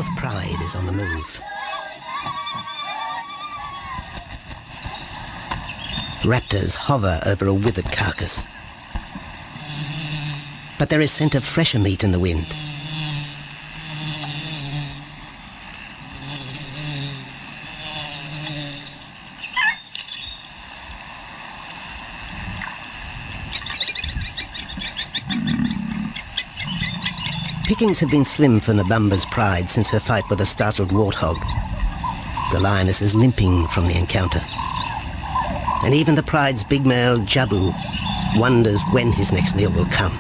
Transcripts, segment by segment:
fourth pride is on the move. Raptors hover over a withered carcass. But there is scent of fresher meat in the wind. Pickings have been slim for Nabamba's pride since her fight with a startled warthog. The lioness is limping from the encounter. And even the pride's big male, Jabu, wonders when his next meal will come.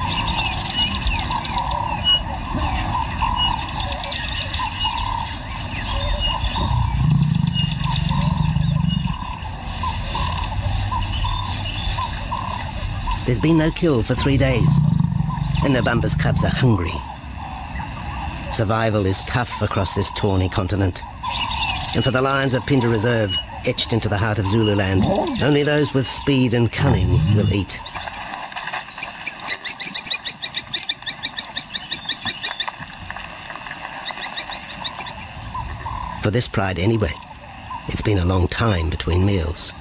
There's been no kill for 3 days, and Nabamba's cubs are hungry. Survival is tough across this tawny continent, and for the lions of Pinda Reserve, etched into the heart of Zululand, only those with speed and cunning will eat. For this pride anyway, it's been a long time between meals.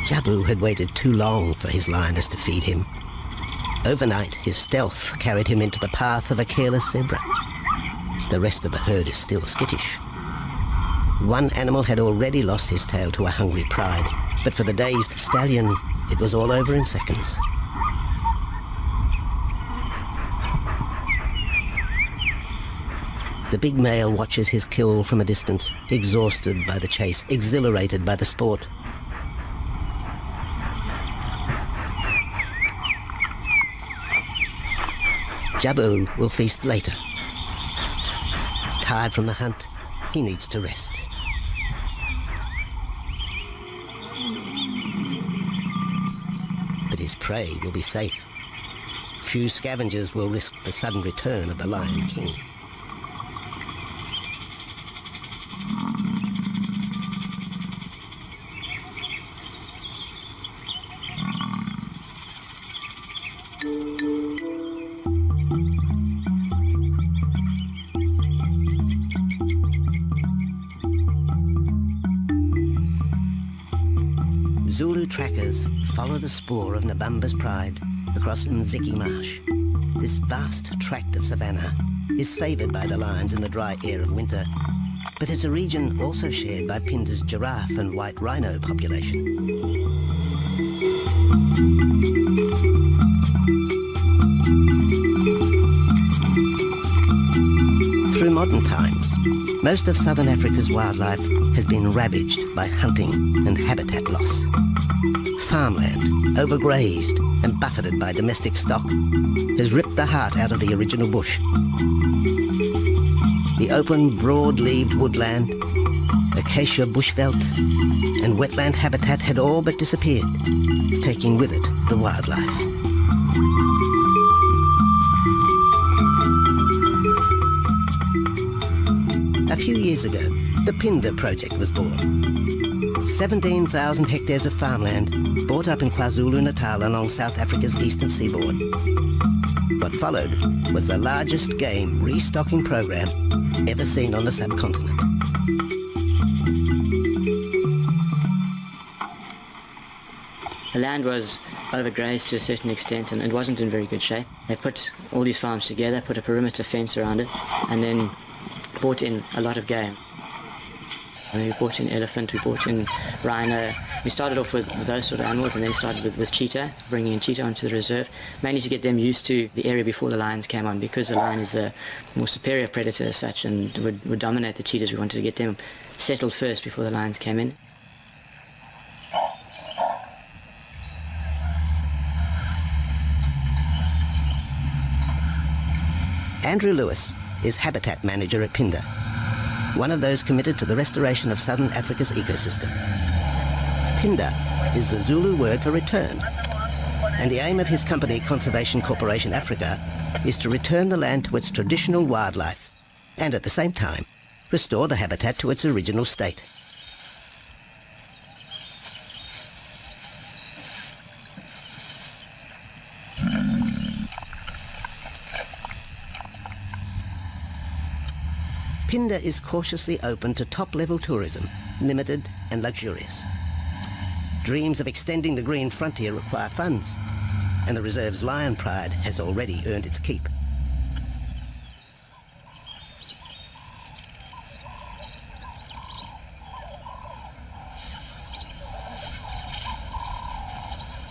Jabu had waited too long for his lioness to feed him. Overnight, his stealth carried him into the path of a careless zebra. The rest of the herd is still skittish. One animal had already lost his tail to a hungry pride, but for the dazed stallion, it was all over in seconds. The big male watches his kill from a distance, exhausted by the chase, exhilarated by the sport. Jabu will feast later. Tired from the hunt, he needs to rest. But his prey will be safe. Few scavengers will risk the sudden return of the Lion King. Zulu trackers follow the spoor of Nabamba's pride across Nziki Marsh. This vast tract of savanna is favoured by the lions in the dry air of winter, but it's a region also shared by Pinda's giraffe and white rhino population. Through modern times, most of southern Africa's wildlife has been ravaged by hunting and habitat loss. Farmland, overgrazed and buffeted by domestic stock, has ripped the heart out of the original bush. The open, broad-leaved woodland, acacia bushveld, and wetland habitat had all but disappeared, taking with it the wildlife. A few years ago, the Pinda project was born. 17,000 hectares of farmland bought up in KwaZulu-Natal along South Africa's eastern seaboard. What followed was the largest game restocking program ever seen on the subcontinent. The land was overgrazed to a certain extent and it wasn't in very good shape. They put all these farms together, put a perimeter fence around it, and then brought in a lot of game. We brought in elephant, we brought in rhino. We started off with those sort of animals and then started with cheetah, bringing in cheetah onto the reserve, mainly to get them used to the area before the lions came on, because the lion is a more superior predator as such and would dominate the cheetahs. We wanted to get them settled first before the lions came in. Andrew Lewis is habitat manager at Phinda, one of those committed to the restoration of southern Africa's ecosystem. Phinda is the Zulu word for return, and the aim of his company, Conservation Corporation Africa, is to return the land to its traditional wildlife and at the same time restore the habitat to its original state. Phinda is cautiously open to top-level tourism, limited and luxurious. Dreams of extending the green frontier require funds, and the reserve's lion pride has already earned its keep.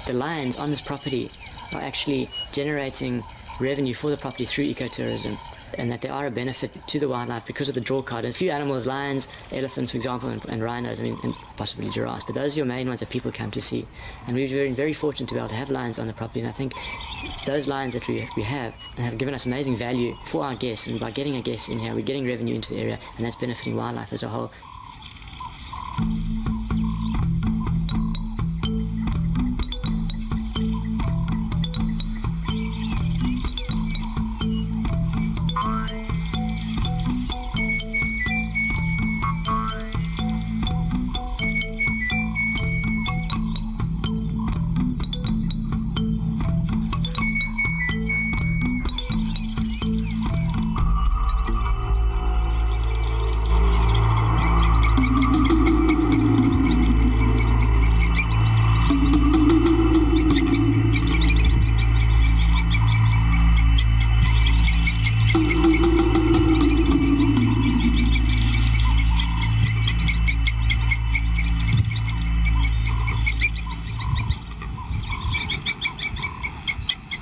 The lions on this property are actually generating revenue for the property through ecotourism, and that they are a benefit to the wildlife because of the draw card. There's a few animals, lions, elephants, for example, and rhinos, and possibly giraffes, but those are your main ones that people come to see. And we've been very fortunate to be able to have lions on the property, and I think those lions that we have given us amazing value for our guests, and by getting a guest in here, we're getting revenue into the area, and that's benefiting wildlife as a whole.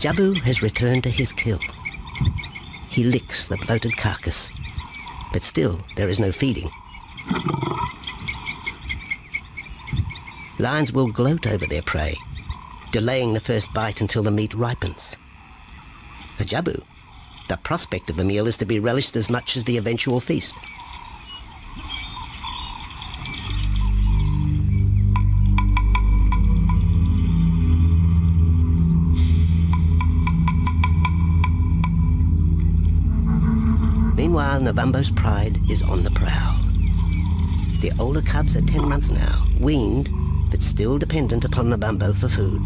Jabu has returned to his kill. He licks the bloated carcass, but still there is no feeding. Lions will gloat over their prey, delaying the first bite until the meat ripens. For Jabu, the prospect of the meal is to be relished as much as the eventual feast. Meanwhile, Nabambo's pride is on the prowl. The older cubs are 10 months now, weaned, but still dependent upon Nabambo for food.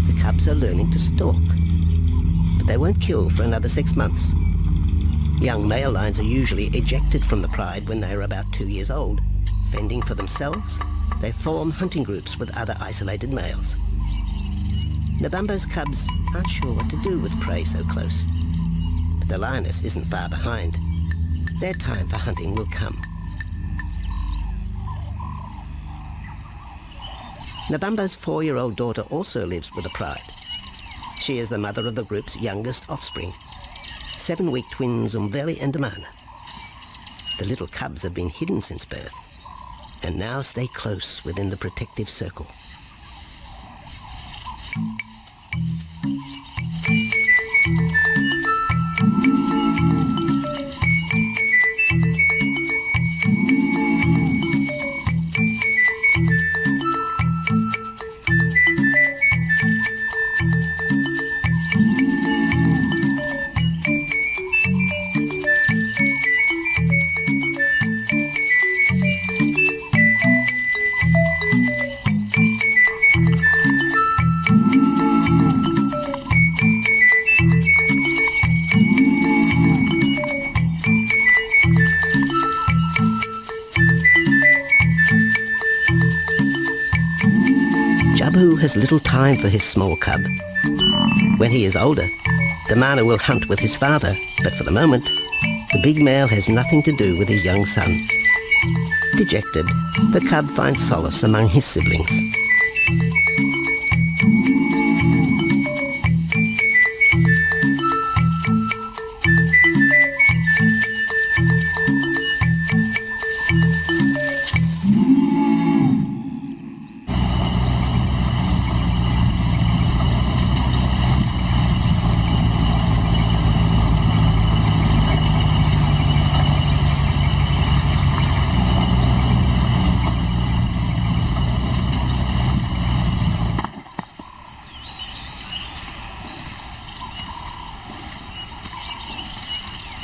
The cubs are learning to stalk, but they won't kill for another 6 months. Young male lions are usually ejected from the pride when they are about 2 years old. Fending for themselves, they form hunting groups with other isolated males. Nabambo's cubs aren't sure what to do with prey so close, but the lioness isn't far behind. Their time for hunting will come. Nabambo's 4-year-old daughter also lives with the pride. She is the mother of the group's youngest offspring, 7-week twins Umveli and Damana. The little cubs have been hidden since birth, and now stay close within the protective circle. Jabu has little time for his small cub. When he is older, the mana will hunt with his father, but for the moment, the big male has nothing to do with his young son. Dejected, the cub finds solace among his siblings.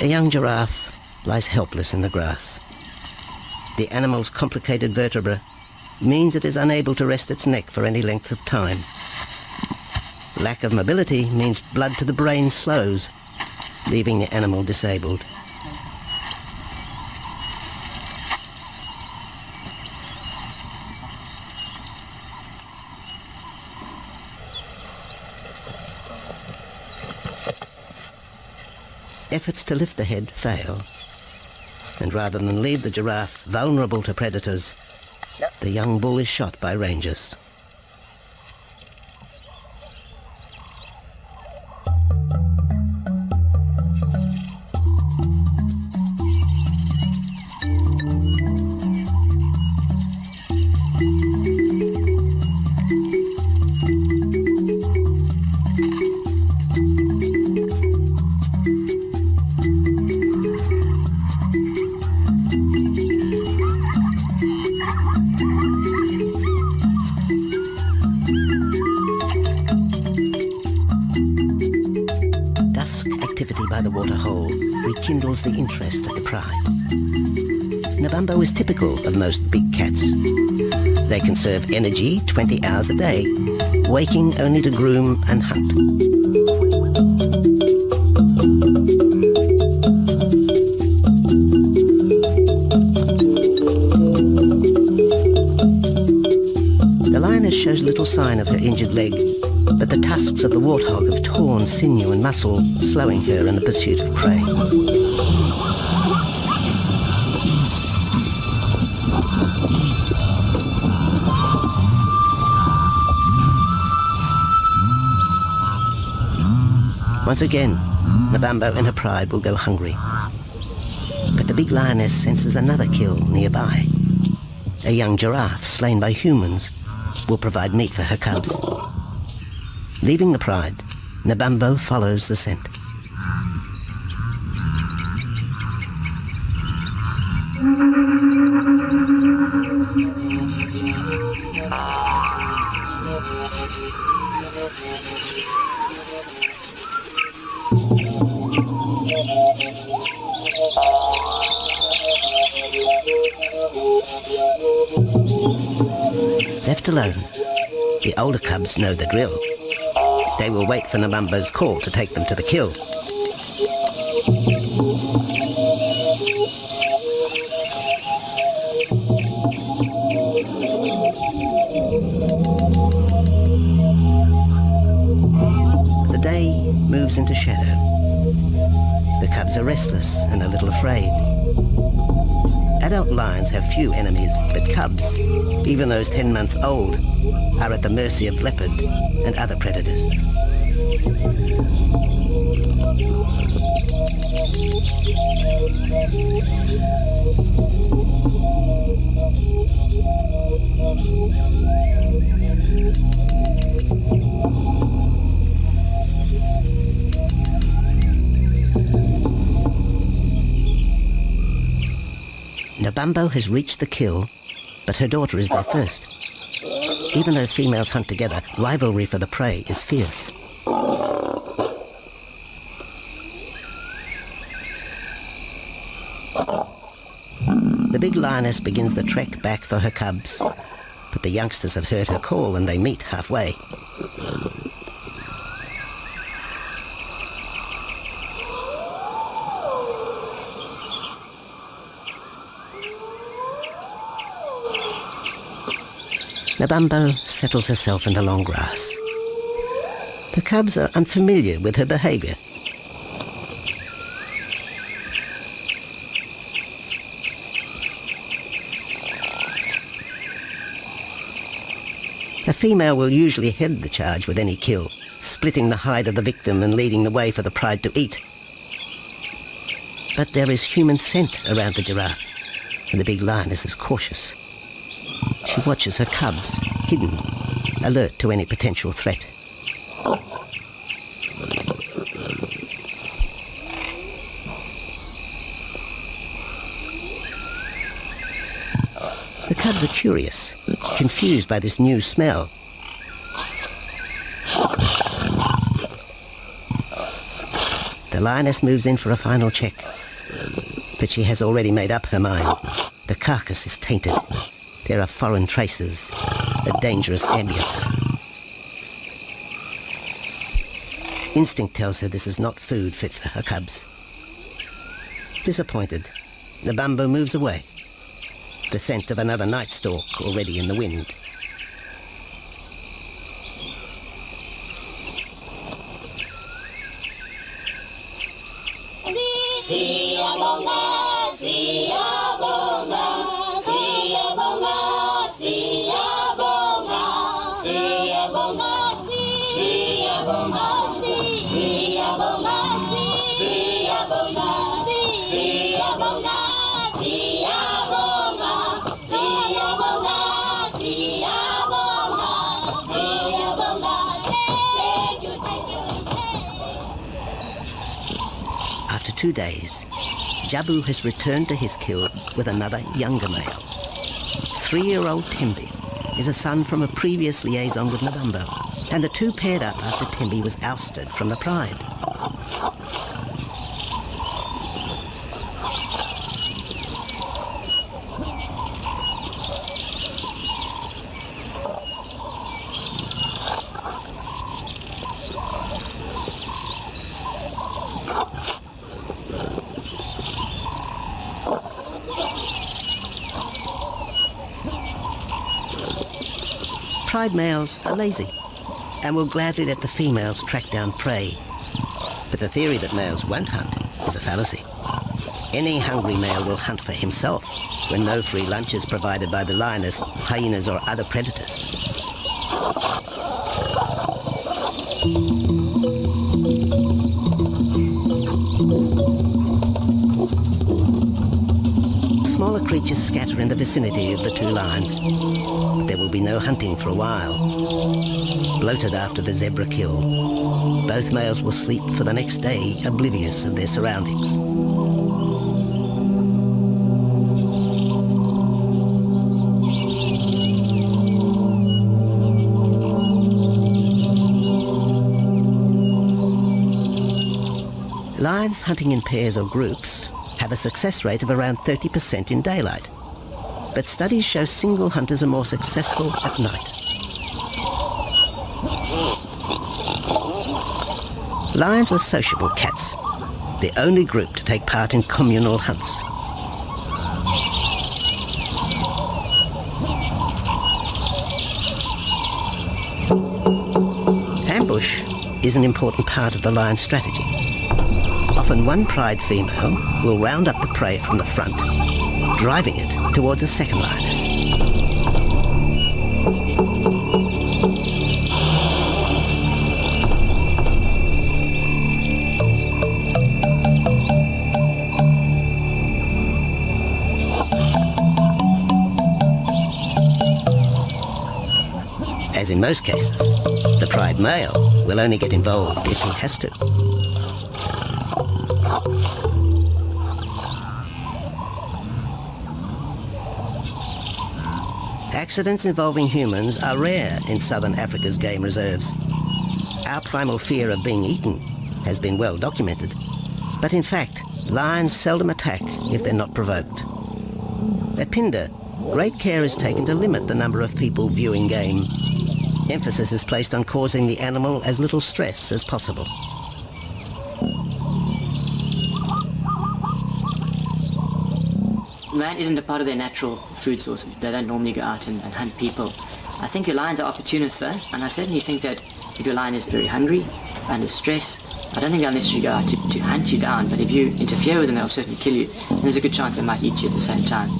A young giraffe lies helpless in the grass. The animal's complicated vertebra means it is unable to rest its neck for any length of time. Lack of mobility means blood to the brain slows, leaving the animal disabled. Efforts to lift the head fail, and rather than leave the giraffe vulnerable to predators, the young bull is shot by rangers. By the waterhole rekindles the interest of the pride. Nabambo is typical of most big cats. They conserve energy 20 hours a day, waking only to groom and hunt. The lioness shows little sign of her injured leg, but the tusks of the warthog have torn sinew and muscle, slowing her in the pursuit of prey. Once again, Nabambo and her pride will go hungry. But the big lioness senses another kill nearby. A young giraffe slain by humans will provide meat for her cubs. Leaving the pride, Nabambo follows the scent. Left alone, the older cubs know the drill. They will wait for Nabambo's call to take them to the kill. The day moves into shadow. The cubs are restless and a little afraid. Adult lions have few enemies, but cubs, even those 10 months old, are at the mercy of leopard and other predators. Nabambo has reached the kill, but her daughter is there first. Even though females hunt together, rivalry for the prey is fierce. The big lioness begins the trek back for her cubs, but the youngsters have heard her call and they meet halfway. Nabambo settles herself in the long grass. The cubs are unfamiliar with her behaviour. A female will usually head the charge with any kill, splitting the hide of the victim and leading the way for the pride to eat. But there is human scent around the giraffe, and the big lioness is cautious. She watches her cubs, hidden, alert to any potential threat. The cubs are curious, confused by this new smell. The lioness moves in for a final check, but she has already made up her mind. The carcass is tainted. There are foreign traces, a dangerous ambience. Instinct tells her this is not food fit for her cubs. Disappointed, the bumbo moves away, the scent of another night stalk already in the wind. After 2 days, Jabu has returned to his kill with another younger male. 3-year-old Tembi is a son from a previous liaison with Nabumbo, and the two paired up after Tembi was ousted from the pride. Pride males are lazy and will gladly let the females track down prey. But the theory that males won't hunt is a fallacy. Any hungry male will hunt for himself when no free lunch is provided by the lioness, hyenas or other predators. Smaller creatures scatter in the vicinity of the two lions. There will be no hunting for a while. Bloated after the zebra kill, both males will sleep for the next day, oblivious of their surroundings. Lions hunting in pairs or groups have a success rate of around 30% in daylight, but studies show single hunters are more successful at night. Lions are sociable cats, the only group to take part in communal hunts. Ambush is an important part of the lion's strategy. Often one pride female will round up the prey from the front, driving it towards a second lioness. As in most cases, the pride male will only get involved if he has to. Accidents involving humans are rare in southern Africa's game reserves. Our primal fear of being eaten has been well documented, but in fact, lions seldom attack if they're not provoked. At Phinda, great care is taken to limit the number of people viewing game. Emphasis is placed on causing the animal as little stress as possible. Man isn't a part of their natural food source. They don't normally go out and hunt people. I think your lions are opportunists though, and I certainly think that If your lion is very hungry, under stress, I don't think they'll necessarily go out to hunt you down, but if you interfere with them, they'll certainly kill you. And there's a good chance they might eat you at the same time.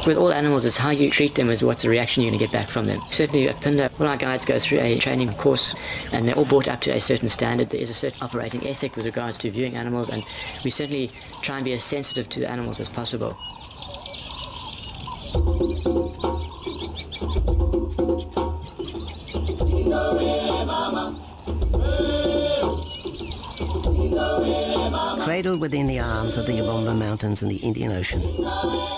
With all animals, it's how you treat them is what's the reaction you're going to get back from them. Certainly at Pinda, all our guides go through a training course and they're all brought up to a certain standard. There is a certain operating ethic with regards to viewing animals, and we certainly try and be as sensitive to the animals as possible. Cradled within the arms of the Ubomba Mountains and the Indian Ocean,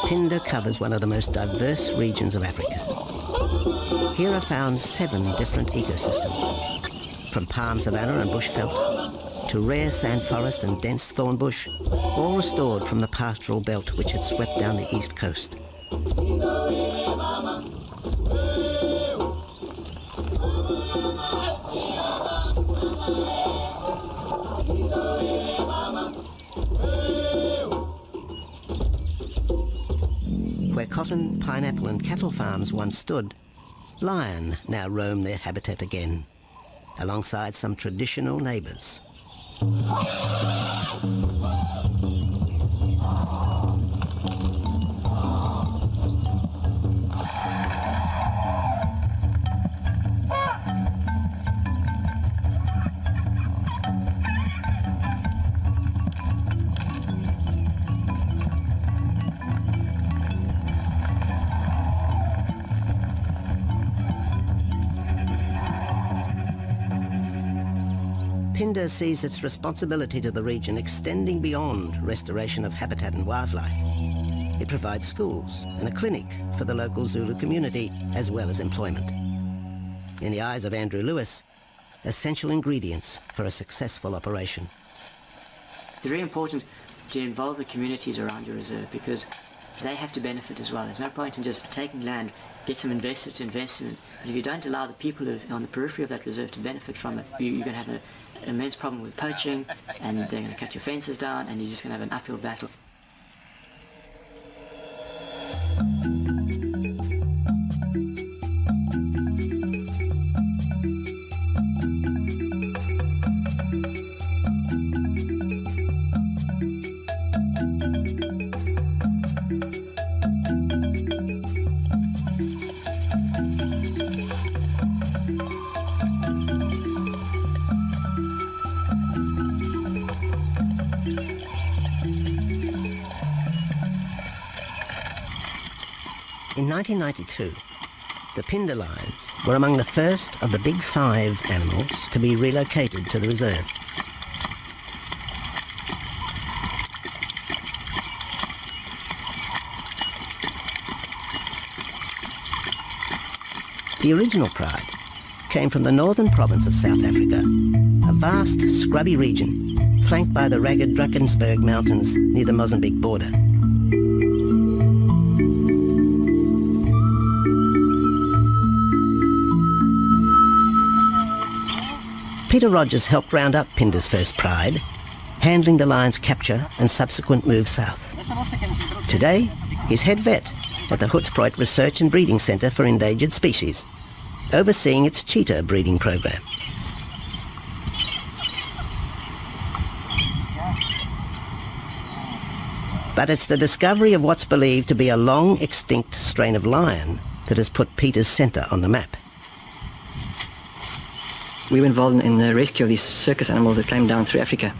Pinda covers one of the most diverse regions of Africa. Here are found 7 different ecosystems, from palm savanna and bushveld to rare sand forest and dense thorn bush, all restored from the pastoral belt which had swept down the east coast. Where cotton, pineapple and cattle farms once stood, lion now roam their habitat again, alongside some traditional neighbours. Pinda sees its responsibility to the region extending beyond restoration of habitat and wildlife. It provides schools and a clinic for the local Zulu community, as well as employment. In the eyes of Andrew Lewis, essential ingredients for a successful operation. It's very important to involve the communities around your reserve because they have to benefit as well. There's no point in just taking land, get some investors to invest in it, but if you don't allow the people who are on the periphery of that reserve to benefit from it, you're going to have an immense problem with poaching, and they're going to cut your fences down, and you're just going to have an uphill battle. In 1992, the Pinda lions were among the first of the big 5 animals to be relocated to the reserve. The original pride came from the northern province of South Africa, a vast scrubby region flanked by the ragged Drakensberg Mountains near the Mozambique border. Peter Rogers helped round up Pinda's first pride, handling the lion's capture and subsequent move south. Today, he's head vet at the Hoedspruit Research and Breeding Centre for Endangered Species, overseeing its cheetah breeding program. But it's the discovery of what's believed to be a long-extinct strain of lion that has put Peter's centre on the map. We were involved in the rescue of these circus animals that came down through Africa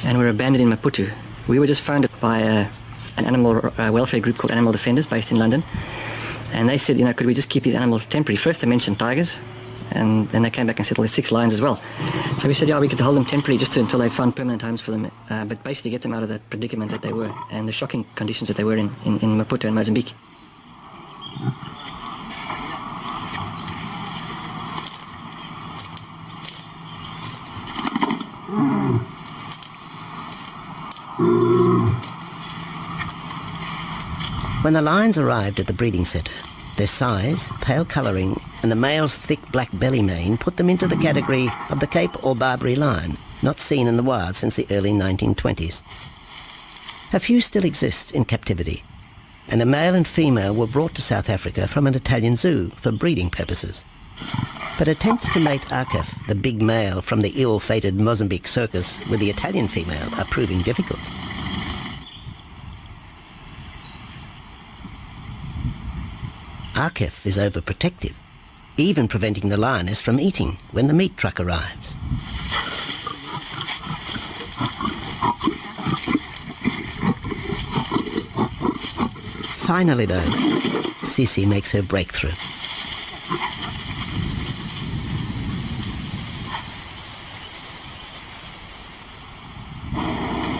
and were abandoned in Maputo. We were just founded by an animal welfare group called Animal Defenders based in London, and they said, could we just keep these animals temporary? First they mentioned tigers, and then they came back and said, well, there's 6 lions as well. So we said, yeah, we could hold them temporarily just until they found permanent homes for them, but basically get them out of the predicament that they were and the shocking conditions that they were in Maputo and Mozambique. When the lions arrived at the breeding centre, their size, pale colouring and the male's thick black belly mane put them into the category of the Cape or Barbary lion, not seen in the wild since the early 1920s. A few still exist in captivity, and a male and female were brought to South Africa from an Italian zoo for breeding purposes. But attempts to mate Arcaf, the big male from the ill-fated Mozambique circus, with the Italian female are proving difficult. Arcaf is overprotective, even preventing the lioness from eating when the meat truck arrives. Finally, though, Sisi makes her breakthrough.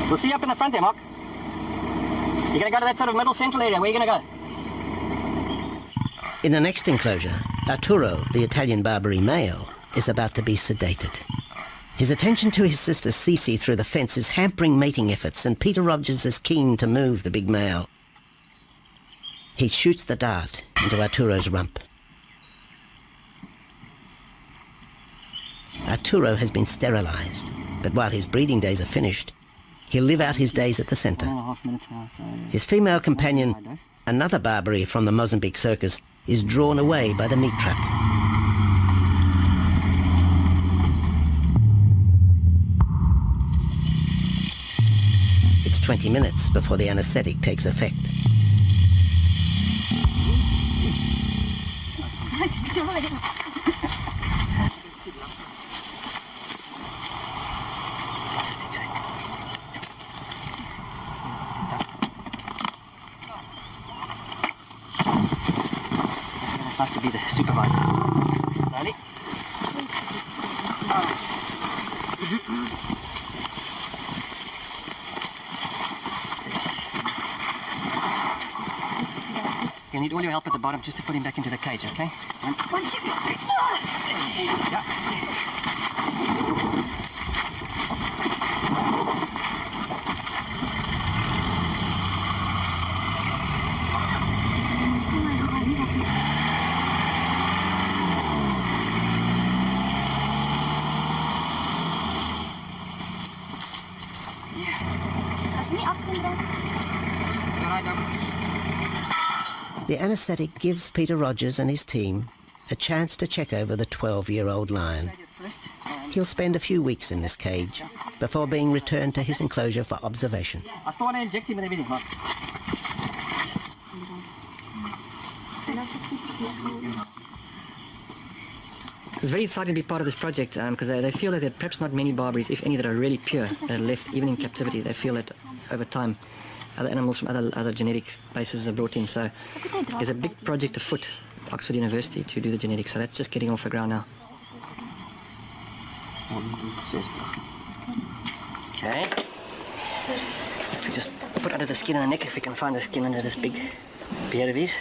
We'll see you up in the front there, Mark. You're going to go to that sort of middle central area. Where are you going to go? In the next enclosure, Arturo, the Italian Barbary male, is about to be sedated. His attention to his sister Sisi through the fence is hampering mating efforts, and Peter Rogers is keen to move the big male. He shoots the dart into Arturo's rump. Arturo has been sterilized, but while his breeding days are finished, he'll live out his days at the center. 1.5 minutes now, so His female companion, another Barbary from the Mozambique circus, is drawn away by the meat truck. It's 20 minutes before the anesthetic takes effect. it's nice to be the supervisor. Slowly. You'll need all your help at the bottom just to put him back into the cage, okay? One, two, three, four. Yeah. The anesthetic gives Peter Rogers and his team a chance to check over the 12-year-old lion. He'll spend a few weeks in this cage before being returned to his enclosure for observation. I still want to inject him and everything, Mark. It's very exciting to be part of this project because they feel that there are perhaps not many Barbaries, if any, that are really pure, that are left even in captivity. They feel that over time other animals from other genetic bases are brought in. So there's a big project afoot at Oxford University to do the genetics. So that's just getting off the ground now. Okay. We just put under the skin and the neck if we can find the skin under this big beard of his.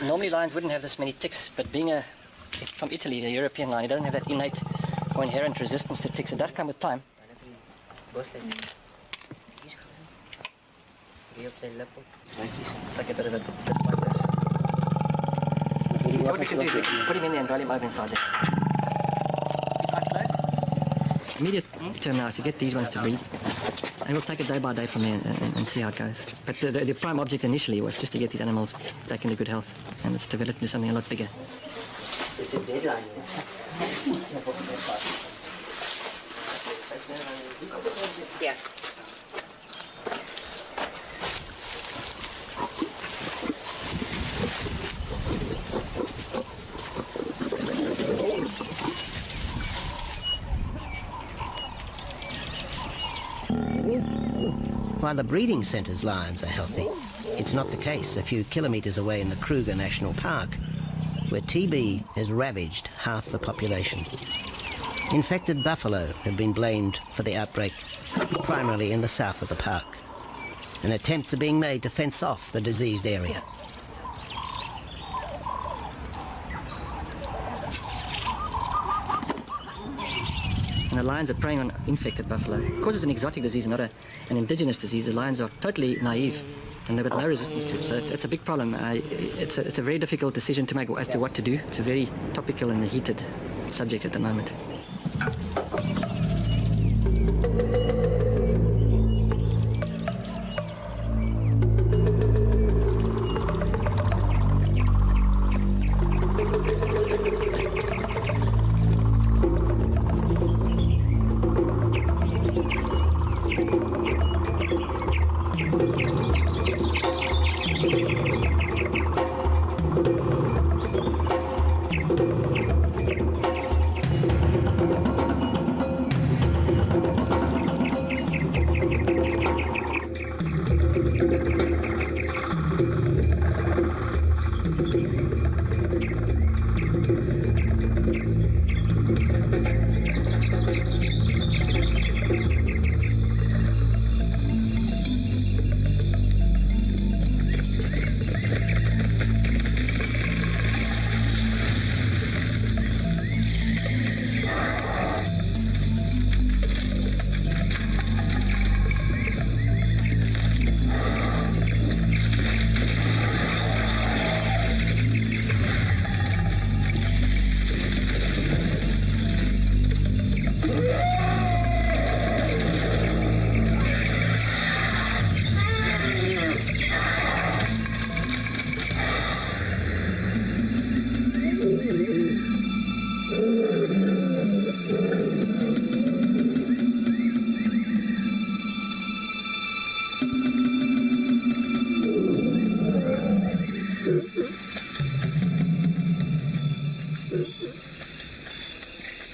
Normally lions wouldn't have this many ticks, but being from Italy, the European lion, he doesn't have that innate or inherent resistance to ticks. It does come with time. Like a bit of a bit like this. What we can do is put him in there and roll him over inside there. Immediate term now is to get these ones to breed. And we'll take it day by day from there and see how it goes. But the prime object initially was just to get these animals back into good health, and it's developed into something a lot bigger. It's a deadline. Yeah. While the breeding centre's lions are healthy, it's not the case a few kilometres away in the Kruger National Park, where TB has ravaged half the population. Infected buffalo have been blamed for the outbreak, primarily in the south of the park, and attempts are being made to fence off the diseased area. And the lions are preying on infected buffalo. Because it's an exotic disease, not an indigenous disease, the lions are totally naive and they've got no resistance to it. So it's a big problem. It's a very difficult decision to make as to what to do. It's a very topical and heated subject at the moment.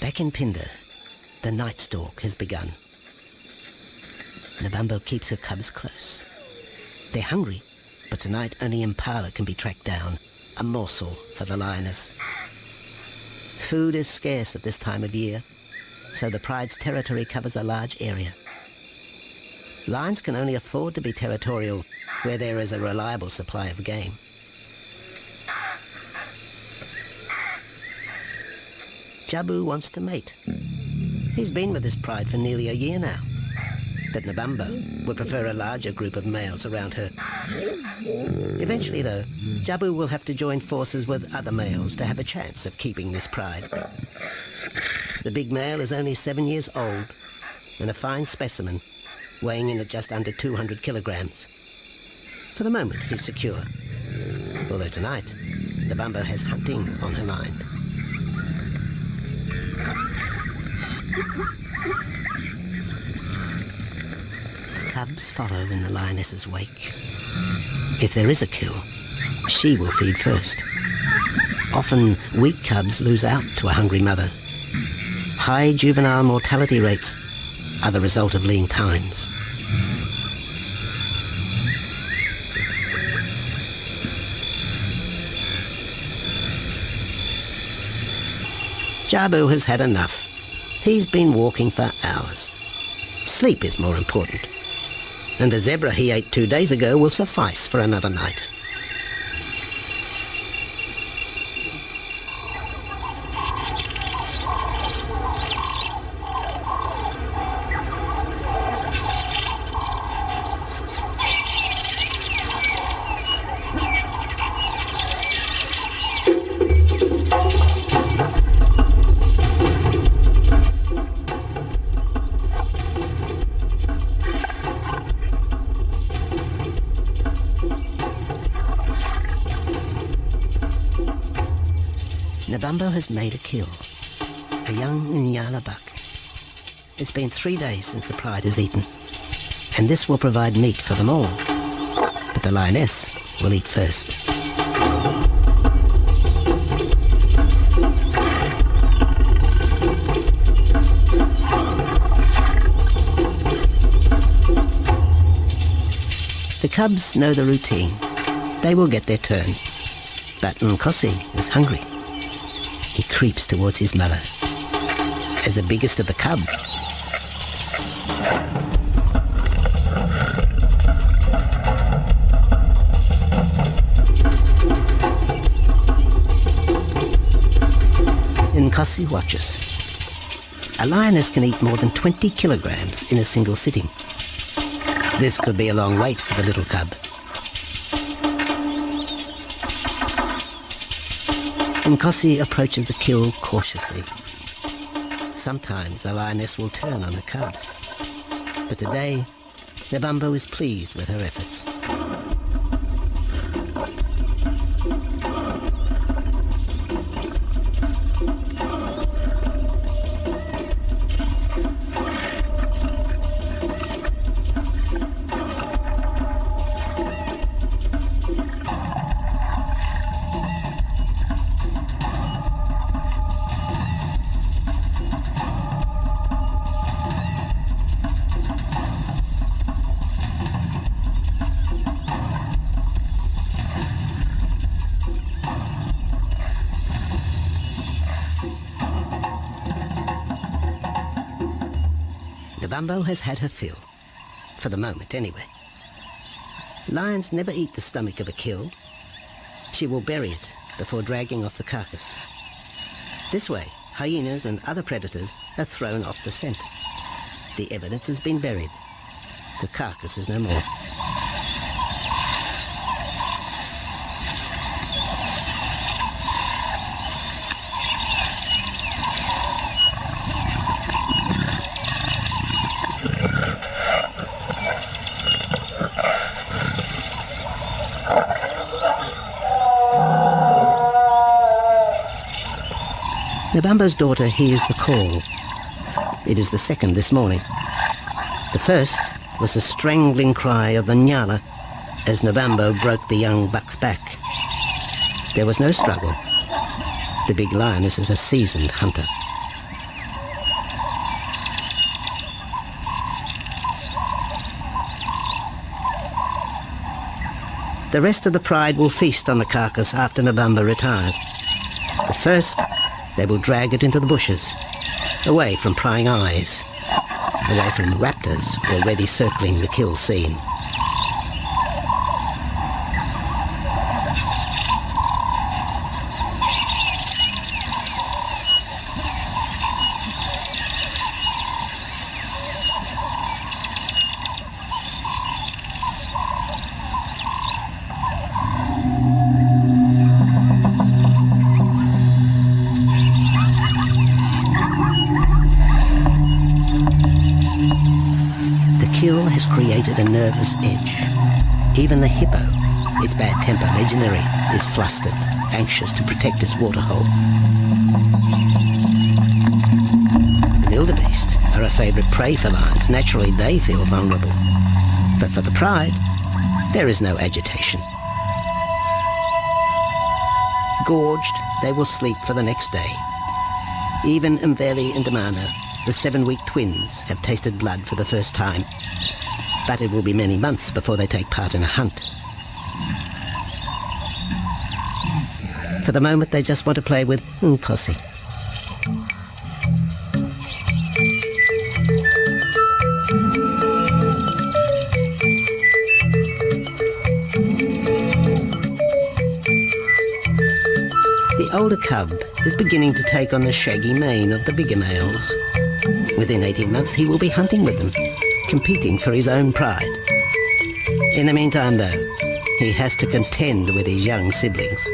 Back in Phinda, the night stalk has begun. Nabambo keeps her cubs close. They're hungry, but tonight only impala can be tracked down, a morsel for the lioness. Food is scarce at this time of year, so the pride's territory covers a large area. Lions can only afford to be territorial where there is a reliable supply of game. Jabu wants to mate. He's been with his pride for nearly a year now. But Nabambo would prefer a larger group of males around her. Eventually, though, Jabu will have to join forces with other males to have a chance of keeping this pride. The big male is only 7 years old and a fine specimen, weighing in at just under 200 kilograms. For the moment, he's secure. Although tonight, Nabambo has hunting on her mind. The cubs follow in the lioness's wake. If there is a kill, she will feed first. Often, weak cubs lose out to a hungry mother. High juvenile mortality rates are the result of lean times. Jabu has had enough. He's been walking for hours. Sleep is more important. And the zebra he ate 2 days ago will suffice for another night. Nabambo has made a kill, a young Nyala buck. It's been 3 days since the pride is eaten, and this will provide meat for them all. But the lioness will eat first. The cubs know the routine. They will get their turn. But Nkosi is hungry. He creeps towards his mother. As the biggest of the cub, Nkosi watches. A lioness can eat more than 20 kilograms in a single sitting. This could be a long wait for the little cub. Nkosi approaches the kill cautiously. Sometimes a lioness will turn on her cubs, but today Nabambo is pleased with her efforts. Nabambo has had her fill, for the moment anyway. Lions never eat the stomach of a kill. She will bury it before dragging off the carcass. This way, hyenas and other predators are thrown off the scent. The evidence has been buried. The carcass is no more. Nabambo's daughter hears the call. It is the second this morning. The first was the strangling cry of the Nyala as Nabambo broke the young buck's back. There was no struggle. The big lioness is a seasoned hunter. The rest of the pride will feast on the carcass after Nabambo retires. But first, they will drag it into the bushes, away from prying eyes, away from raptors already circling the kill scene. Kill has created a nervous edge. Even the hippo, its bad temper legendary, is flustered, anxious to protect its waterhole. The wildebeest are a favourite prey for lions. Naturally, they feel vulnerable. But for the pride, there is no agitation. Gorged, they will sleep for the next day. Even Mveli and Damana, the 7-week twins, have tasted blood for the first time. But it will be many months before they take part in a hunt. For the moment, they just want to play with Nkosi. The older cub is beginning to take on the shaggy mane of the bigger males. Within 18 months, he will be hunting with them, competing for his own pride. In the meantime, though, he has to contend with his young siblings.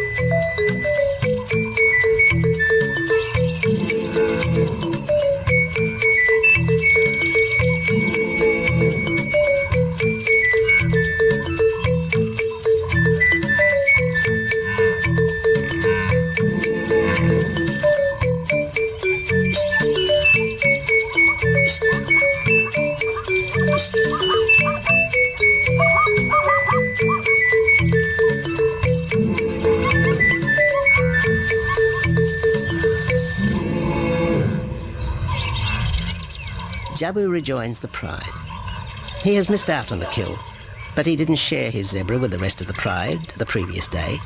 Jabu rejoins the pride. He has missed out on the kill, but he didn't share his zebra with the rest of the pride the previous day.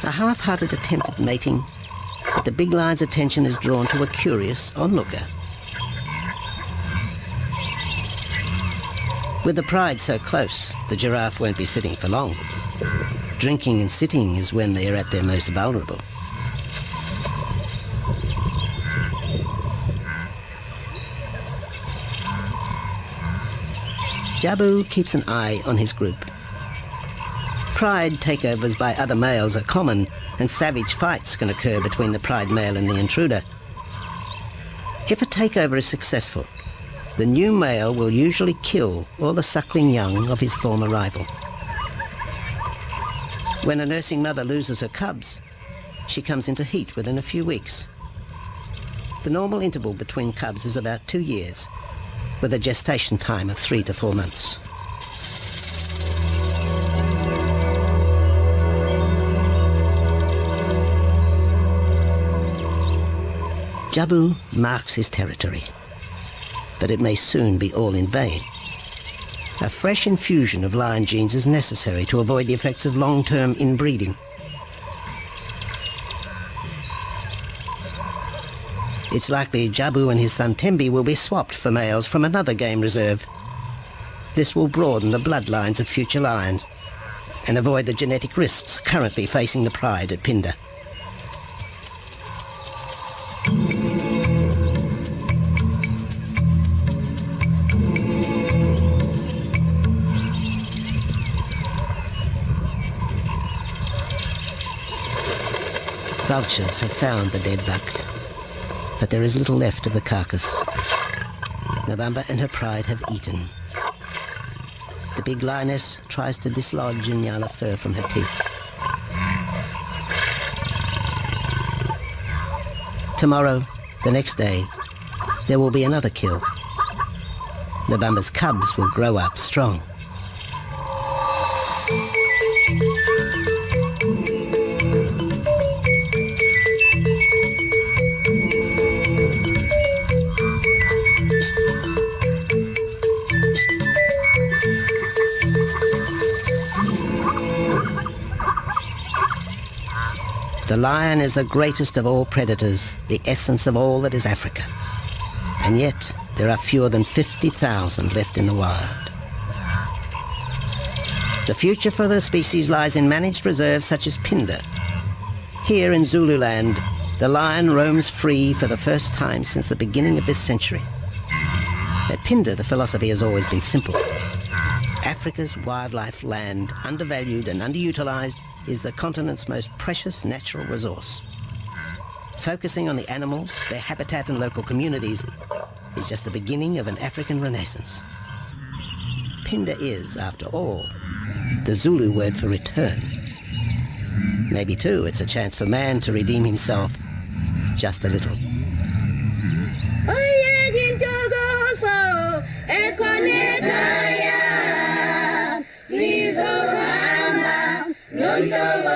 A half-hearted attempt at mating, but the big lion's attention is drawn to a curious onlooker. With the pride so close, the giraffe won't be sitting for long. Drinking and sitting is when they are at their most vulnerable. Jabu keeps an eye on his group. Pride takeovers by other males are common, and savage fights can occur between the pride male and the intruder. If a takeover is successful, the new male will usually kill all the suckling young of his former rival. When a nursing mother loses her cubs, she comes into heat within a few weeks. The normal interval between cubs is about 2 years, with a gestation time of 3 to 4 months. Jabu marks his territory, but it may soon be all in vain. A fresh infusion of lion genes is necessary to avoid the effects of long-term inbreeding. It's likely Jabu and his son Tembi will be swapped for males from another game reserve. This will broaden the bloodlines of future lions and avoid the genetic risks currently facing the pride at Phinda. Vultures have found the dead buck, but there is little left of the carcass. November and her pride have eaten. The big lioness tries to dislodge Inyala fur from her teeth. Tomorrow, the next day, there will be another kill. November's cubs will grow up strong. The lion is the greatest of all predators, the essence of all that is Africa. And yet, there are fewer than 50,000 left in the wild. The future for the species lies in managed reserves such as Phinda. Here in Zululand, the lion roams free for the first time since the beginning of this century. At Phinda, the philosophy has always been simple. Africa's wildlife land, undervalued and underutilized, is the continent's most precious natural resource. Focusing on the animals, their habitat and local communities is just the beginning of an African renaissance. Phinda is, after all, the Zulu word for return. Maybe, too, it's a chance for man to redeem himself just a little. Hallelujah.